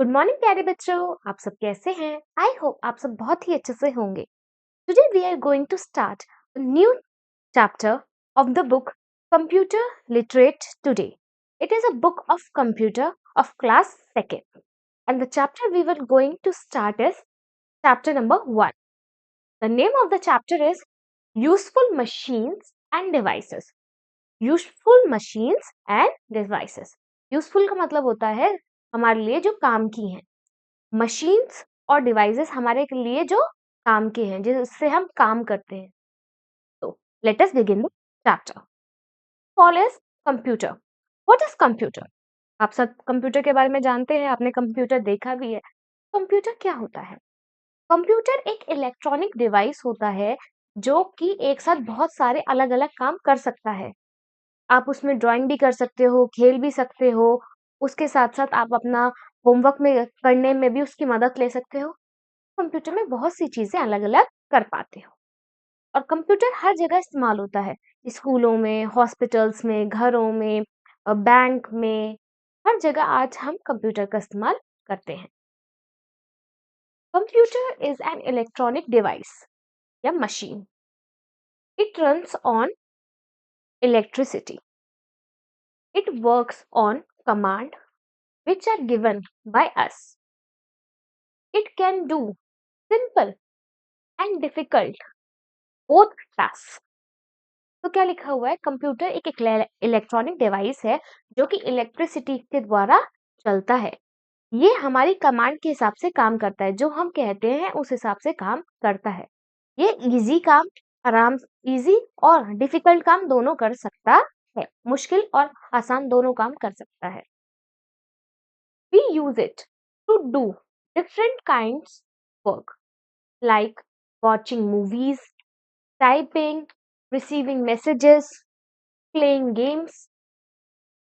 Good morning प्यारे बच्चों, आप सब कैसे हैं? आई होप आप सब बहुत ही अच्छे से होंगे। Today we are going to start a new chapter of the book Computer Literate Today. It is a book of computer of class 2nd, and the chapter we were going to start is chapter number 1. The name of the chapter is Useful Machines and Devices. Useful Machines and Devices. Useful का मतलब होता है हमारे लिए जो काम की हैं, मशीन्स और डिवाइसेस हमारे लिए जो काम के हैं, जिससे हम काम करते हैं। तो let us begin the chapter. Fall is computer. What is computer? आप सब कंप्यूटर के बारे में जानते हैं, आपने कंप्यूटर देखा भी है। कंप्यूटर क्या होता है? कंप्यूटर एक इलेक्ट्रॉनिक डिवाइस होता है जो कि एक साथ बहुत सारे अलग अलग काम कर सकता है। आप उसमें ड्राइंग भी कर सकते हो, खेल भी सकते हो, उसके साथ साथ आप अपना होमवर्क में करने में भी उसकी मदद ले सकते हो। कंप्यूटर में बहुत सी चीजें अलग अलग कर पाते हो और कंप्यूटर हर जगह इस्तेमाल होता है, स्कूलों में, हॉस्पिटल्स में, घरों में, बैंक में, हर जगह आज हम कंप्यूटर का इस्तेमाल करते हैं। Computer is an electronic device या machine. It runs on electricity. It works on command which are given by us. It can do simple and difficult both tasks. तो क्या लिखा हुआ है? कंप्यूटर एक इलेक्ट्रॉनिक डिवाइस है जो कि इलेक्ट्रिसिटी के द्वारा चलता है। ये हमारी कमांड के हिसाब से काम करता है, जो हम कहते हैं उस हिसाब से काम करता है। ये इजी काम, इजी और डिफिकल्ट काम दोनों कर सकता है, मुश्किल और आसान दोनों काम कर सकता है। We use it to do different kinds of work like watching movies, typing, receiving messages, playing games,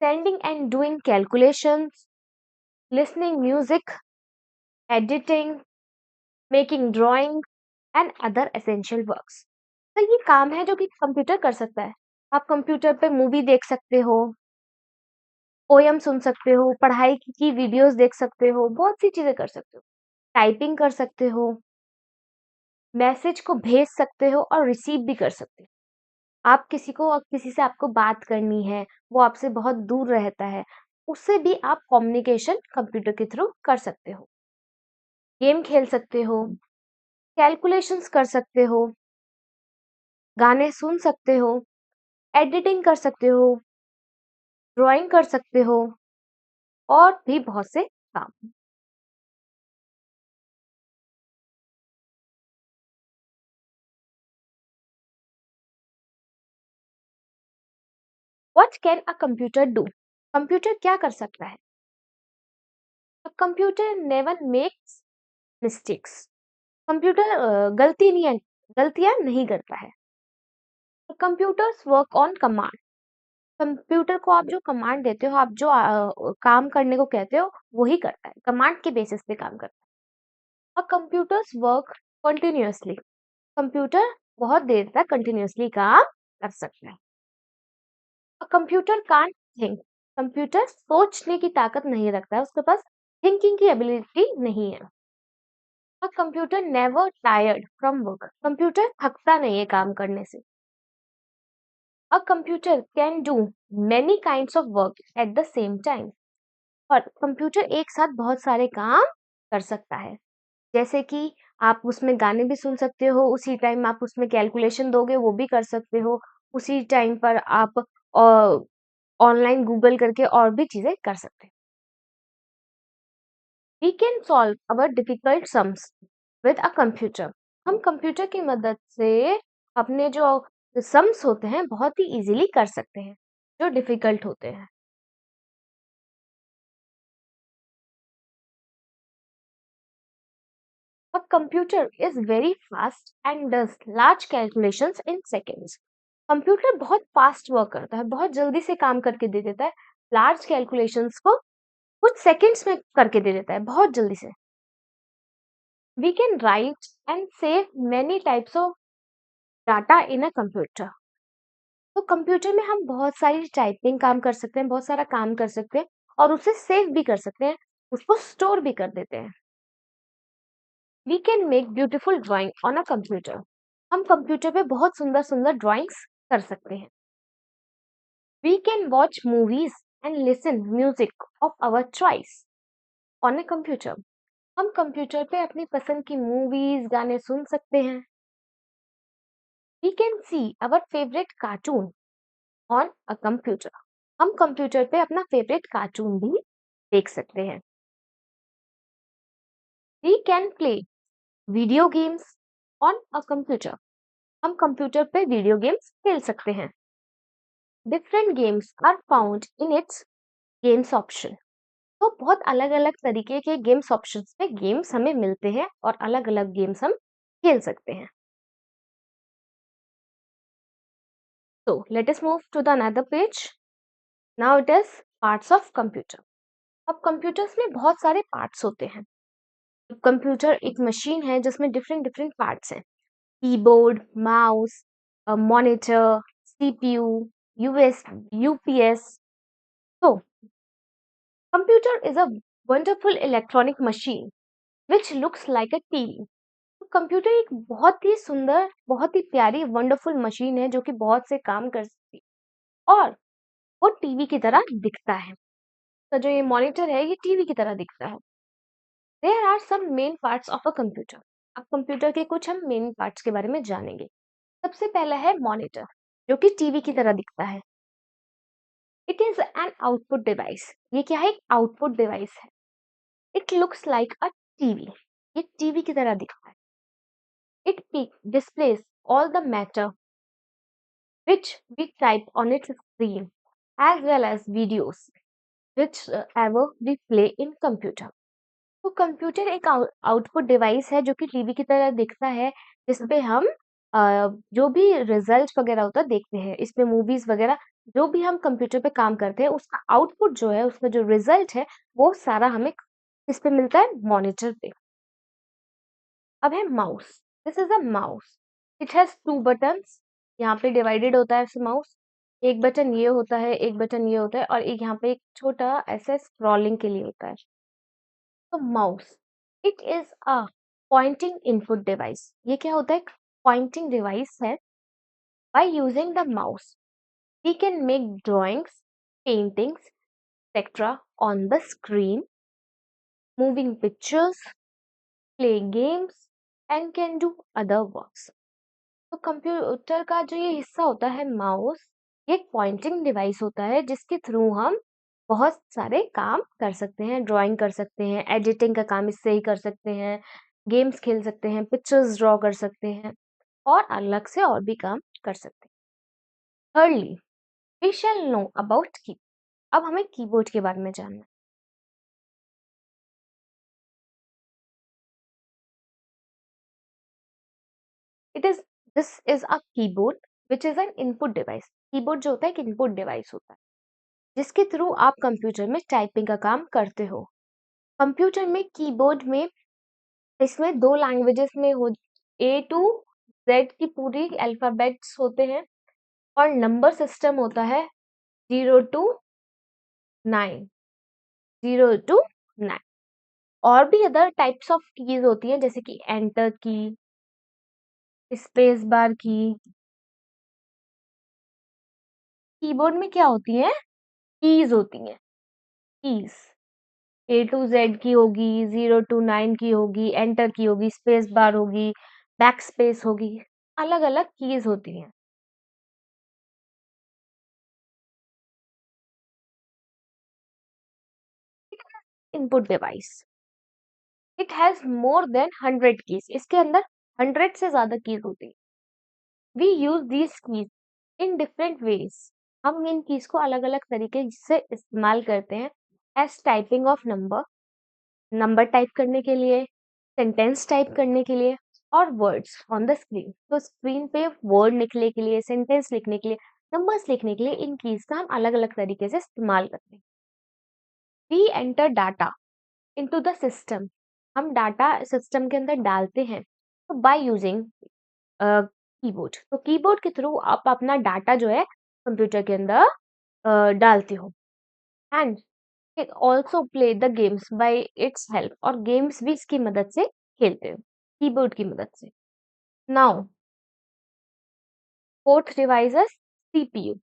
sending and doing calculations, listening music, editing, making drawing and other essential works. तो ये काम है जो कि कंप्यूटर कर सकता है। आप कंप्यूटर पे मूवी देख सकते हो, पोयम सुन सकते हो, पढ़ाई की वीडियोस देख सकते हो, बहुत सी चीजें कर सकते हो, टाइपिंग कर सकते हो, मैसेज को भेज सकते हो और रिसीव भी कर सकते हो। आप किसी से आपको बात करनी है, वो आपसे बहुत दूर रहता है, उससे भी आप कम्युनिकेशन कंप्यूटर के थ्रू कर सकते हो। गेम खेल सकते हो, कैलकुलेशंस कर सकते हो, गाने सुन सकते हो, एडिटिंग कर सकते हो, ड्राइंग कर सकते हो और भी बहुत से काम। What can a computer do? Computer क्या कर सकता है? Computer never makes mistakes. Computer गलतियां नहीं करता है। Computers work on command. Computer को आप जो कमांड देते हो, आप जो काम करने को कहते हो, वही करता है, कमांड के बेसिस पे काम करता है। और कंप्यूटर्स वर्क कंटिन्यूअसली। कंप्यूटर बहुत देर तक कंटिन्यूअसली काम कर सकता है। Computer can't think. कंप्यूटर सोचने की ताकत नहीं रखता है, उसके पास थिंकिंग की एबिलिटी नहीं है। Computer never tired from work. Computer थकता नहीं है काम करने से। A computer can do many kinds of work at the same time. और कंप्यूटर एक साथ बहुत सारे काम कर सकता है, जैसे कि आप उसमें गाने भी सुन सकते हो, उसी टाइम आप उसमें कैलकुलेशन दोगे वो भी कर सकते हो, उसी टाइम पर आप ऑनलाइन गूगल करके और भी चीजें कर सकते हैं। We can solve our difficult sums with a computer. हम कंप्यूटर की मदद से अपने जो सम्स होते हैं बहुत ही इजीली कर सकते हैं, जो डिफिकल्ट होते हैं। A computer is very fast and does large calculations in seconds. Computer बहुत फास्ट वर्क करता है, बहुत जल्दी से काम करके दे देता है, लार्ज कैलकुलेशंस को कुछ सेकंड्स में करके दे देता है, बहुत जल्दी से। We can write and save many types of data in a computer. तो कंप्यूटर में हम बहुत सारी टाइपिंग काम कर सकते हैं, बहुत सारा काम कर सकते हैं और उसे सेव भी कर सकते हैं, उसको स्टोर भी कर देते हैं। We can make beautiful drawing on a computer. हम कंप्यूटर पे बहुत सुंदर सुंदर ड्राइंग्स कर सकते हैं। We can watch movies and listen music of our choice on a computer. हम कंप्यूटर पे अपनी पसंद की मूवीज गाने सुन सकते हैं। We can see our favourite cartoon on a computer. हम कंप्यूटर पे अपना फेवरेट कार्टून भी देख सकते हैं। We can play video games on a computer. हम कंप्यूटर पे वीडियो गेम्स खेल सकते हैं। Different games are found in its games option. तो बहुत अलग अलग तरीके के गेम्स ऑप्शंस में गेम्स हमें मिलते हैं और अलग अलग गेम्स हम खेल सकते हैं। So let us move to the another page. Now it is parts of computer. अब कंप्यूटर्स में बहुत सारे पार्ट्स होते हैं। कंप्यूटर एक मशीन है जिसमें डिफरेंट डिफरेंट पार्ट्स हैं। Keyboard, mouse, monitor, CPU, US, UPS. तो computer is a wonderful electronic machine which looks like a TV. Computer एक बहुत ही सुंदर, बहुत ही प्यारी, वंडरफुल मशीन है जो कि बहुत से काम कर सकती है और वो टीवी की तरह दिखता है। तो जो ये मॉनिटर है ये टीवी की तरह दिखता है। There are some main parts of a computer. अब कंप्यूटर के कुछ हम मेन पार्ट्स के बारे में जानेंगे। सबसे पहला है मॉनिटर, जो कि टीवी की तरह दिखता है। It is an output device. ये क्या है? एक आउटपुट डिवाइस है। It looks like a TV. ये टीवी की तरह दिखता है। It displays all the matter which we type on its screen as well as videos which ever we play in computer. तो कंप्यूटर एक आउटपुट डिवाइस है जो कि टीवी की तरह दिखता है, जिसपे हम जो भी रिजल्ट वगैरह होता है देखते हैं। इसमें मूवीज वगैरह जो भी हम कंप्यूटर पे काम करते हैं उसका आउटपुट जो है, उसका जो रिजल्ट है वो सारा हमें किस पे मिलता है? मॉनिटर पे। अब है mouse. This is a mouse. It has two buttons. यहाँ पे डिवाइडेड होता है माउस। एक बटन ये होता है, एक बटन ये होता है और एक यहाँ पे एक छोटा ऐसे स्क्रॉलिंग के लिए होता है। तो mouse it is a pointing input device. ये क्या होता है? पॉइंटिंग डिवाइस है। By using the mouse we can make drawings, paintings etcetera on the screen, moving pictures, play games and can do other works. तो computer का जो ये हिस्सा होता है माउस, ये एक पॉइंटिंग डिवाइस होता है जिसके थ्रू हम बहुत सारे काम कर सकते हैं। ड्राइंग कर सकते हैं, एडिटिंग का काम इससे ही कर सकते हैं, गेम्स खेल सकते हैं, पिक्चर्स ड्रॉ कर सकते हैं और अलग से और भी काम कर सकते हैं। Thirdly we shall know about key. अब हमें कीबोर्ड के बारे में जानना है। It is this is a keyboard which is an input device. Keyboard जो होता है एक इनपुट डिवाइस होता है जिसके थ्रू आप कंप्यूटर में टाइपिंग का काम करते हो। कंप्यूटर में कीबोर्ड में इसमें दो लैंग्वेजेस में हो, ए टू जेड की पूरी अल्फाबेट्स होते हैं और नंबर सिस्टम होता है 0 to 9, 0 to 9। और भी अदर टाइप्स ऑफ कीज होती हैं जैसे कि एंटर की, स्पेस बार की। कीबोर्ड में क्या होती है? कीज होती हैं। कीज A to Z की होगी, 0 to 9 की होगी, एंटर की होगी, स्पेस बार होगी, बैक स्पेस होगी। अलग अलग कीज होती हैं। Input device it has more than 100 keys. इसके अंदर 100 से ज्यादा कीज होती है। We use these keys in different ways. हम इन कीज को अलग अलग तरीके से इस्तेमाल करते हैं। As typing of number, number type करने के लिए, सेंटेंस टाइप करने के लिए और वर्ड्स ऑन द स्क्रीन। तो स्क्रीन पे वर्ड लिखने के लिए, सेंटेंस लिखने के लिए, नंबर्स लिखने के लिए इन कीज का हम अलग अलग तरीके से इस्तेमाल करते हैं। We enter data into the system. हम डाटा सिस्टम के अंदर डालते हैं तो बाय यूजिंग कीबोर्ड। तो कीबोर्ड के थ्रू आप अपना डाटा जो है कंप्यूटर के अंदर डालते हो। And also play the games bye it's help, और गेम्स भी इसकी मदद से खेलते हैं, कीबोर्ड की मदद से। नाउ फोर्थ डिवाइस है CPU.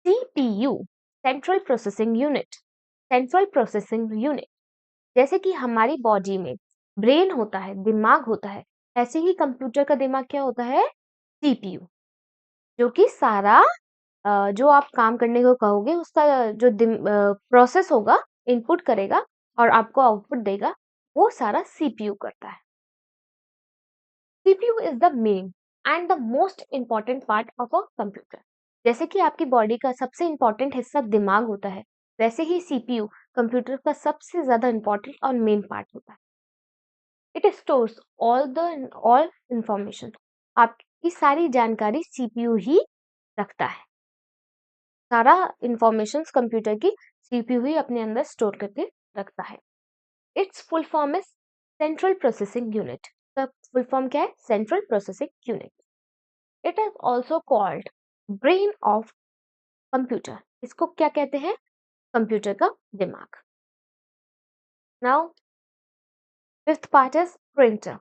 CPU, central processing unit. Central processing unit, जैसे कि हमारी बॉडी में ब्रेन होता है, दिमाग होता है, ऐसे ही कंप्यूटर का दिमाग क्या होता है, सीपीयू, जो कि सारा जो आप काम करने को कहोगे उसका जो प्रोसेस होगा, इनपुट करेगा और आपको आउटपुट देगा, वो सारा सीपीयू करता है। CPU is the main and the most important part of a computer. जैसे कि आपकी बॉडी का सबसे इंपॉर्टेंट हिस्सा दिमाग होता है, वैसे ही सीपीयू कंप्यूटर का सबसे ज्यादा इंपॉर्टेंट और मेन पार्ट होता है। इट स्टोर्स ऑल इंफॉर्मेशन, आपकी सारी जानकारी सीपीयू ही रखता है। सारा इंफॉर्मेशन कंप्यूटर की सीपीयू ही अपने अंदर स्टोर करके रखता है। It's full form is central processing unit. का फुल फॉर्म क्या है, central processing unit. It is also called brain of computer. इसको क्या कहते हैं, कंप्यूटर का दिमाग। Now fifth part is printer.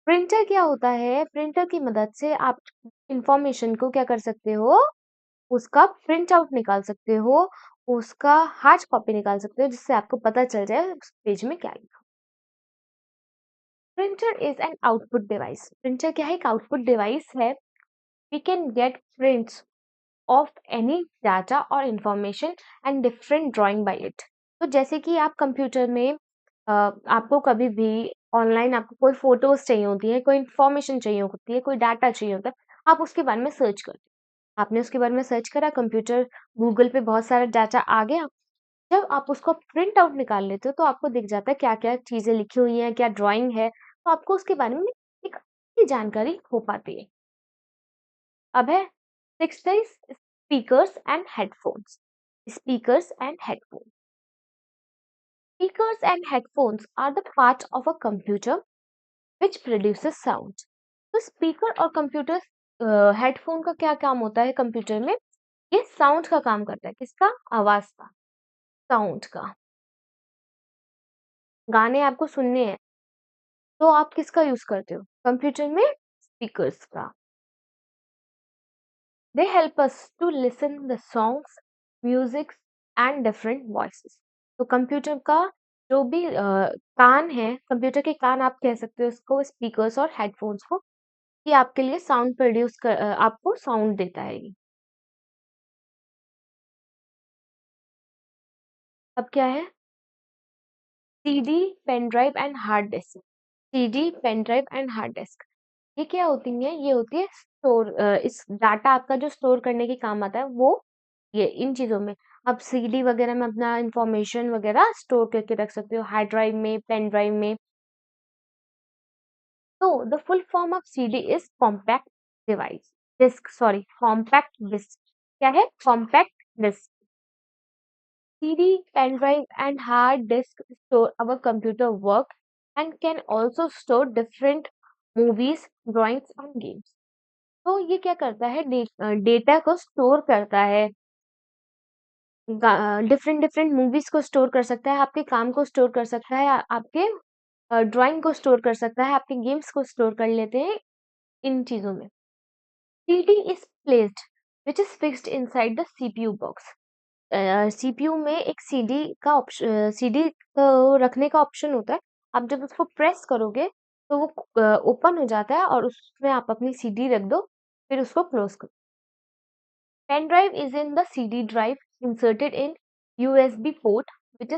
Printer क्या होता है, प्रिंटर की मदद से आप इंफॉर्मेशन को क्या कर सकते हो, उसका प्रिंट आउट निकाल सकते हो, उसका हार्ड कॉपी निकाल सकते हो, जिससे आपको पता चल जाए उस पेज में क्या लिखा। Printer is an output device. Printer क्या है, एक आउटपुट डिवाइस है। We can get prints of any data और information and different drawing by it. तो जैसे कि आप कंप्यूटर में आपको कभी भी ऑनलाइन आपको कोई फोटोज चाहिए होती है, कोई इंफॉर्मेशन चाहिए होती है, कोई डाटा चाहिए होता है, आप उसके बारे में सर्च करते हो। आपने उसके बारे में सर्च करा, कंप्यूटर गूगल पे बहुत सारा डाटा आ गया। जब आप उसको प्रिंट आउट निकाल लेते हो तो आपको दिख जाता है क्या क्या चीजें लिखी हुई हैं, क्या ड्राइंग है, तो आपको उसके बारे में एक अच्छी जानकारी हो पाती है। अब है sixth is speakers and headphones. Speakers and headphones, speakers and headphones are the part of a computer which produces sound. तो स्पीकर और कंप्यूटर हेडफोन का क्या काम होता है कंप्यूटर में, ये साउंड का काम करता है। किसका, आवाज का, साउंड का। गाने आपको सुनने हैं तो आप किसका यूज करते हो, कंप्यूटर में स्पीकर्स का। They help us to listen the songs, music and different voices. तो कंप्यूटर का जो भी कान है, कंप्यूटर के कान आप कह सकते हो उसको, स्पीकर्स और हेडफोन्स को, ये आपके लिए साउंड प्रोड्यूस कर आपको साउंड देता है ये। अब क्या है, CD, pen drive and hard disk. CD, pen drive and hard disk, ये क्या होती है, ये होती है स्टोर, इस डाटा आपका जो स्टोर करने के काम आता है वो, ये इन चीजों में आप सीडी वगैरह में अपना इंफॉर्मेशन वगैरह स्टोर करके रख सकते हो, हार्ड ड्राइव में, पेन ड्राइव में। तो the full form of CD is compact device, disk, sorry, compact disk. क्या है, compact disk. CD, pen drive, and hard disk store our computer work and can also store different movies, drawings and games. तो ये क्या करता है, data को store करता है, डिफरेंट डिफरेंट मूवीज को स्टोर कर सकता है, आपके काम को स्टोर कर सकता है, आपके ड्राइंग को स्टोर कर सकता है, आपके गेम्स को स्टोर कर लेते हैं इन चीजों में। CD is placed which is fixed inside the CPU box। CPU में एक सीडी का ऑप्शन, सीडी रखने का ऑप्शन होता है। आप जब उसको प्रेस करोगे तो वो ओपन हो जाता है और उसमें आप अपनी सीडी रख दो, फिर उसको क्लोज करो। Pen drive is in the CD drive inserted in USB port which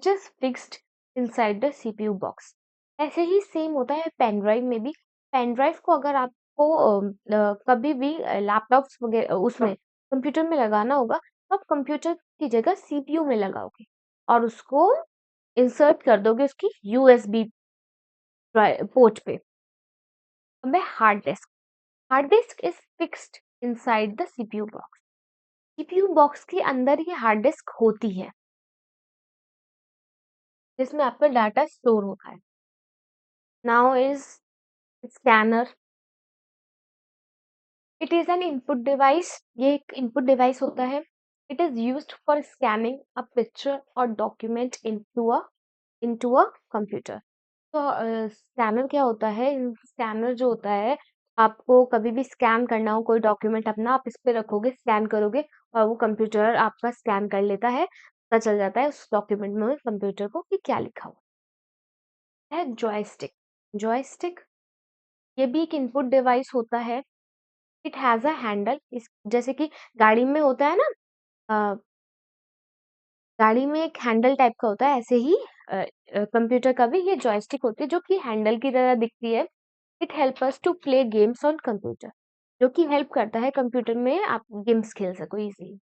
is fixed inside the CPU box. ऐसे ही सेम होता है पेन ड्राइव में भी। पेन ड्राइव को अगर आपको कभी भी लैपटॉप्स वगैरह उसमें कंप्यूटर में लगाना होगा तो आप कंप्यूटर की जगह सीपीयू में लगाओगे और उसको इंसर्ट कर दोगे उसकी यूएसबी पोर्ट पे। अब है hard disk. Hard disk is fixed inside the CPU box. CPU box के अंदर ही हार्ड डिस्क होती है जिसमें आपका डाटा स्टोर होता है। Now is scanner. It is an input device, ये एक इनपुट डिवाइस होता है। It is used for scanning a picture or document into a computer. तो स्कैनर क्या होता है? स्कैनर जो होता है, आपको कभी भी स्कैन करना हो कोई डॉक्यूमेंट अपना, आप इस पे रखोगे, स्कैन करोगे और वो कंप्यूटर आपका स्कैन कर लेता है, पता चल जाता है उस डॉक्यूमेंट में कंप्यूटर को कि क्या लिखा हुआ है। जॉयस्टिक, जॉयस्टिक ये भी एक इनपुट डिवाइस होता है। इट हैज अ हैंडल, इस जैसे कि गाड़ी में होता है ना, अ, गाड़ी में एक हैंडल टाइप का होता है, ऐसे ही कंप्यूटर का भी ये जॉयस्टिक होती है जो कि हैंडल की तरह दिखती है। It help us to play games on computer, जो कि हेल्प करता है कंप्यूटर में आप गेम्स खेल सको इजीली।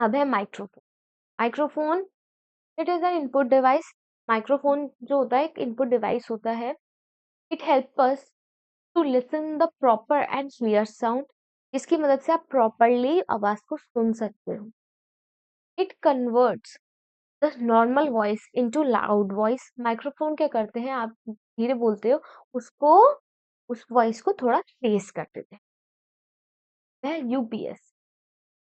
अब है microphone. Microphone it is an input device. Microphone जो होता है एक इनपुट डिवाइस होता है। It help us to listen the proper and clear sound, जिसकी मदद से आप प्रॉपरली आवाज को सुन सकते हो। It converts the normal voice into loud voice. Microphone क्या करते हैं, आप धीरे बोलते हो, उसको उस वॉइस को थोड़ा तेज कर देते हैं। UPS,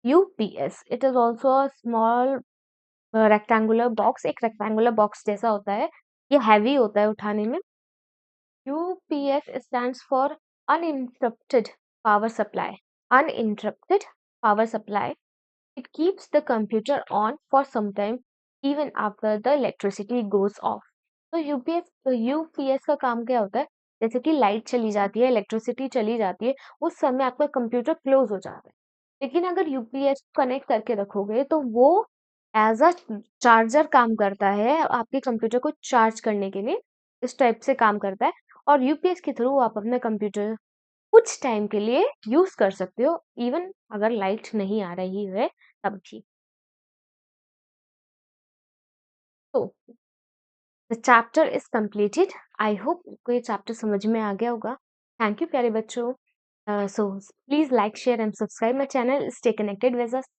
UPS it is also a small rectangular box, एक रेक्टेंगुलर बॉक्स जैसा होता है, ये हैवी होता है उठाने में। UPS stands for uninterrupted power supply, uninterrupted power supply. It keeps the computer on for some time even after the electricity goes off. तो यूपीएस का काम क्या होता है? जैसे कि लाइट चली जाती है, इलेक्ट्रिसिटी चली जाती है, उस समय आपका कंप्यूटर क्लोज हो जाता है। लेकिन अगर यूपीएस कनेक्ट करके रखोगे तो वो एज अ चार्जर काम करता है, आपके कंप्यूटर को चार्ज करने के लिए इस टाइप से काम करता है। और यूपीएस के थ्रू आप अपना कंप्यूटर कुछ टाइम के लिए यूज कर सकते हो, इवन अगर लाइट नहीं आ रही है तब भी। तो the chapter is completed. I hope आपको ये चैप्टर समझ में आ गया होगा। थैंक यू प्यारे बच्चों। So please like share and subscribe my channel, stay connected with us.